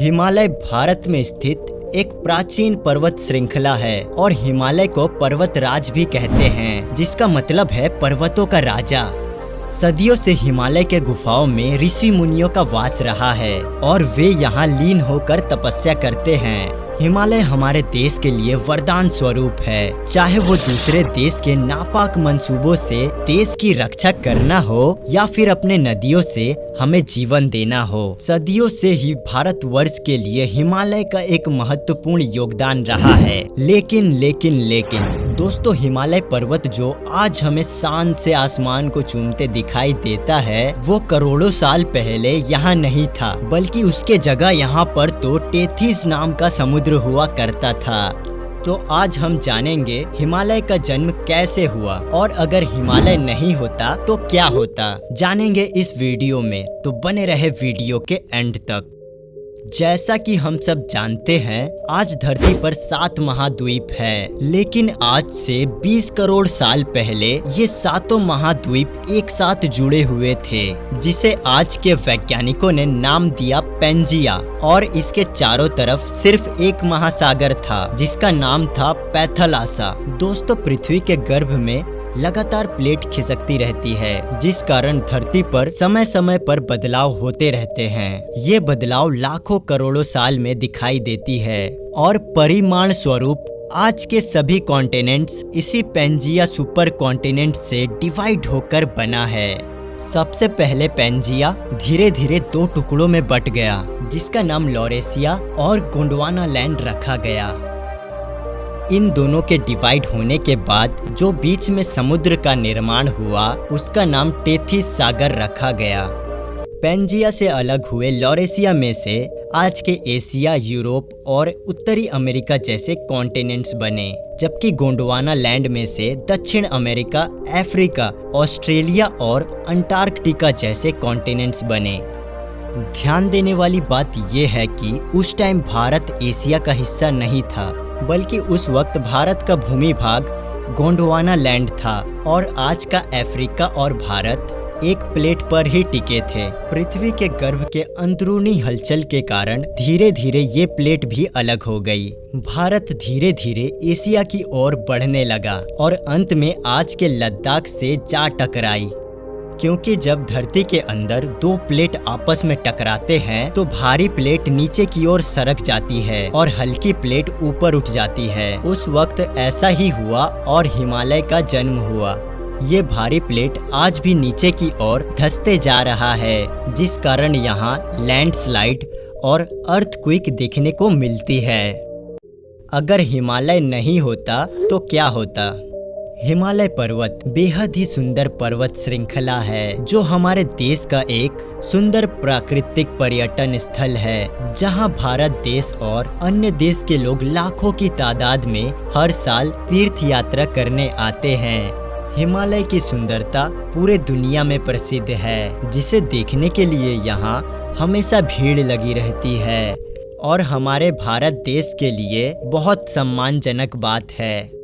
हिमालय भारत में स्थित एक प्राचीन पर्वत श्रृंखला है और हिमालय को पर्वतराज भी कहते हैं, जिसका मतलब है पर्वतों का राजा। सदियों से हिमालय के गुफाओं में ऋषि मुनियों का वास रहा है और वे यहाँ लीन होकर तपस्या करते हैं। हिमालय हमारे देश के लिए वरदान स्वरूप है, चाहे वो दूसरे देश के नापाक मंसूबों से देश की रक्षा करना हो या फिर अपने नदियों से हमें जीवन देना हो। सदियों से ही भारतवर्ष के लिए हिमालय का एक महत्वपूर्ण योगदान रहा है। लेकिन दोस्तों, हिमालय पर्वत जो आज हमें शान से आसमान को चूमते दिखाई देता है, वो करोड़ों साल पहले यहाँ नहीं था, बल्कि उसके जगह यहाँ पर तो टेथिस नाम का समुद्र हुआ करता था। तो आज हम जानेंगे हिमालय का जन्म कैसे हुआ और अगर हिमालय नहीं होता तो क्या होता, जानेंगे इस वीडियो में। तो बने रहे वीडियो के एंड तक। जैसा कि हम सब जानते हैं, आज धरती पर 7 महाद्वीप है, लेकिन आज से 20 करोड़ साल पहले ये 7 महाद्वीप एक साथ जुड़े हुए थे, जिसे आज के वैज्ञानिकों ने नाम दिया पैंजिया। और इसके चारों तरफ सिर्फ एक महासागर था, जिसका नाम था पैथलासा। दोस्तों, पृथ्वी के गर्भ में लगातार प्लेट खिसकती रहती है, जिस कारण धरती पर समय समय पर बदलाव होते रहते हैं। ये बदलाव लाखों करोड़ों साल में दिखाई देती है और परिमाण स्वरूप आज के सभी कॉन्टिनेंट्स इसी पैंजिया सुपर कॉन्टिनेंट से डिवाइड होकर बना है। सबसे पहले पैंजिया धीरे धीरे 2 टुकड़ों में बट गया, जिसका नाम लॉरेशिया और गोंडवाना लैंड रखा गया। इन दोनों के डिवाइड होने के बाद जो बीच में समुद्र का निर्माण हुआ, उसका नाम टेथिस सागर रखा गया। पैंजिया से अलग हुए लॉरेशिया में से आज के एशिया, यूरोप और उत्तरी अमेरिका जैसे कॉन्टिनेंट्स बने, जबकि गोंडवाना लैंड में से दक्षिण अमेरिका, अफ्रीका, ऑस्ट्रेलिया और अंटार्कटिका जैसे कॉन्टिनेंट्स बने। ध्यान देने वाली बात यह है कि उस टाइम भारत एशिया का हिस्सा नहीं था, बल्कि उस वक्त भारत का भूमि भाग गोंडवाना लैंड था और आज का अफ्रीका और भारत एक प्लेट पर ही टिके थे। पृथ्वी के गर्भ के अंदरूनी हलचल के कारण धीरे धीरे ये प्लेट भी अलग हो गई। भारत धीरे धीरे एशिया की ओर बढ़ने लगा और अंत में आज के लद्दाख से जा टकराई। क्योंकि जब धरती के अंदर 2 प्लेट आपस में टकराते हैं तो भारी प्लेट नीचे की ओर सरक जाती है और हल्की प्लेट ऊपर उठ जाती है। उस वक्त ऐसा ही हुआ और हिमालय का जन्म हुआ। ये भारी प्लेट आज भी नीचे की ओर धंसते जा रहा है, जिस कारण यहाँ लैंडस्लाइड और अर्थक्वेक देखने को मिलती है। अगर हिमालय नहीं होता तो क्या होता? हिमालय पर्वत बेहद ही सुंदर पर्वत श्रृंखला है, जो हमारे देश का एक सुंदर प्राकृतिक पर्यटन स्थल है, जहां भारत देश और अन्य देश के लोग लाखों की तादाद में हर साल तीर्थ यात्रा करने आते हैं। हिमालय की सुंदरता पूरे दुनिया में प्रसिद्ध है, जिसे देखने के लिए यहाँ हमेशा भीड़ लगी रहती है और हमारे भारत देश के लिए बहुत सम्मानजनक बात है।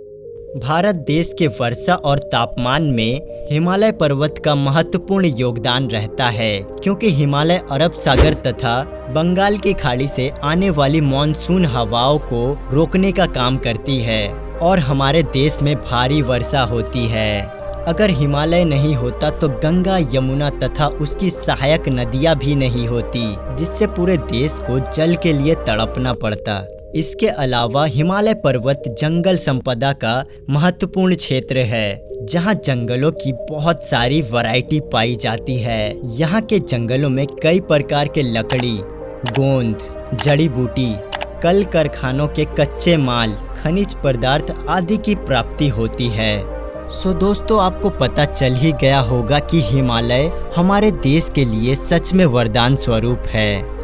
भारत देश के वर्षा और तापमान में हिमालय पर्वत का महत्वपूर्ण योगदान रहता है, क्योंकि हिमालय अरब सागर तथा बंगाल की खाड़ी से आने वाली मॉनसून हवाओं को रोकने का काम करती है और हमारे देश में भारी वर्षा होती है। अगर हिमालय नहीं होता तो गंगा, यमुना तथा उसकी सहायक नदियां भी नहीं होती, जिससे पूरे देश को जल के लिए तड़पना पड़ता। इसके अलावा हिमालय पर्वत जंगल संपदा का महत्वपूर्ण क्षेत्र है, जहां जंगलों की बहुत सारी वैरायटी पाई जाती है। यहाँ के जंगलों में कई प्रकार के लकड़ी, गोंद, जड़ी बूटी, कल कारखानों के कच्चे माल, खनिज पदार्थ आदि की प्राप्ति होती है। सो दोस्तों, आपको पता चल ही गया होगा कि हिमालय हमारे देश के लिए सच में वरदान स्वरूप है।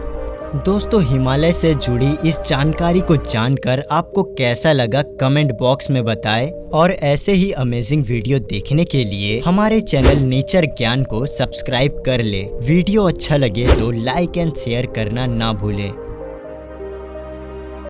दोस्तों, हिमालय से जुड़ी इस जानकारी को जानकर आपको कैसा लगा कमेंट बॉक्स में बताएं और ऐसे ही अमेजिंग वीडियो देखने के लिए हमारे चैनल नेचर ज्ञान को सब्सक्राइब कर ले। वीडियो अच्छा लगे तो लाइक एंड शेयर करना ना भूलें।